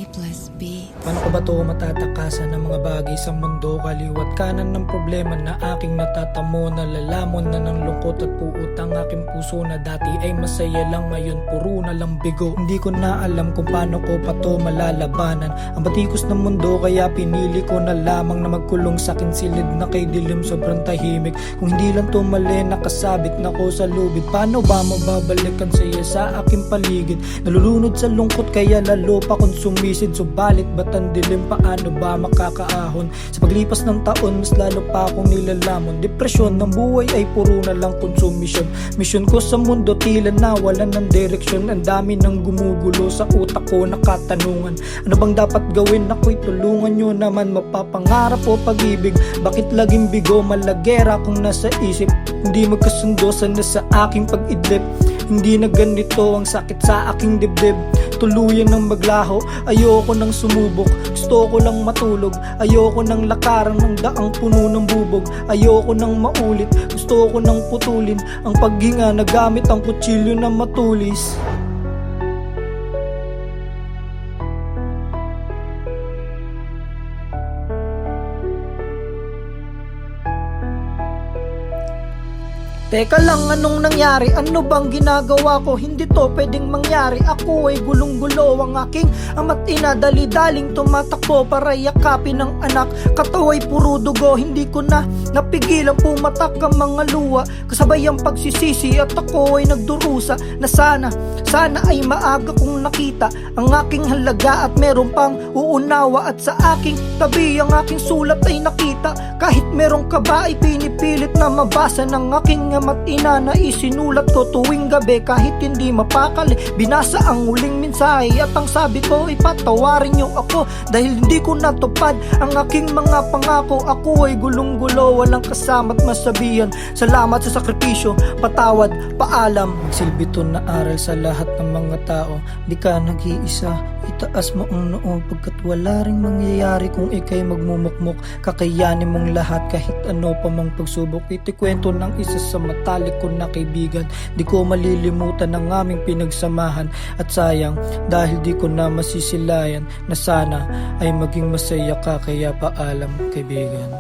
Sleepless Beat. Paano ko ba to matatakasan ng mga bagay sa mundo? Kaliwat kanan ng problema na aking natatamo. Nalalamon na ng lungkot at puot ang aking puso na dati ay masaya lang, ngayon puro na lang bigo. Hindi ko na alam kung paano ko pa to malalabanan ang batikos ng mundo, kaya pinili ko na lamang na magkulong sa akin silid na kay dilim sobrang tahimik. Kung hindi lang to mali, nakasabit na ko sa lubid. Paano ba mababalikan saya sa aking paligid? Nalulunod sa lungkot kaya lalo pa kong sumisid. Subalit ba't ang dilim, paano ba makakaahon? Sa paglipas ng taon mas lalo pa akong nilalamon. Depresyon ng buhay ay puro na lang konsumisyon. Misyon ko sa mundo tila nawalan ng direksyon. Ang dami nang gumugulo sa utak ko na katanungan. Ano bang dapat gawin? Ako'y tulungan nyo naman. Mapapangarap o pag-ibig? Bakit laging bigo? Malagera kung nasa isip. Hindi magkasundo sana sa aking pag-idlip. Hindi na ganito ang sakit sa aking dibdib. Tuluyan ng maglaho, ayoko nang sumubok. Gusto ko lang matulog, ayoko nang lakaran ng daang puno ng bubog. Ayoko nang maulit, gusto ko nang putulin ang paghinga na gamit ang kutsilyo na matulis. Teka lang, anong nangyari? Ano bang ginagawa ko? Hindi to pwedeng mangyari. Ako ay gulong-gulo. Ang aking ama't ina dali-daling tumatakbo para yakapin ng anak. Kataway puro dugo. Hindi ko na napigilan pumatak ang mga luha. Kasabay ang pagsisisi at ako ay nagdurusa na sana ay maaga kong nakita ang aking halaga at meron pang uunawa. At sa aking tabi ang aking sulat ay nakita. Kahit merong kaba ay pinipilit na mabasa ng aking ama't ina na isinulat ko tuwing gabi. Kahit hindi mapakali, binasa ang huling mensahe at ang sabi ko ay patawarin niyo ako dahil hindi ko natupad ang aking mga pangako. Ako ay gulong-gulo, walang kasama't masabihan. Salamat sa sakripisyo, patawad, paalam. Magsilbi to na aral sa lahat ng mga tao. Di ka nag-iisa, itaas mo ang noo pagkat wala ring mangyayari kung ikay magmumukmok. Kakayanin mong lahat kahit ano pa mang pagsubok. Itikwento ng isa sa matalik ko na kaibigan. Di ko malilimutan ang aming pinagsamahan. At sayang dahil di ko na masisilayan na sana ay maging masaya ka. Kaya paalam kaibigan.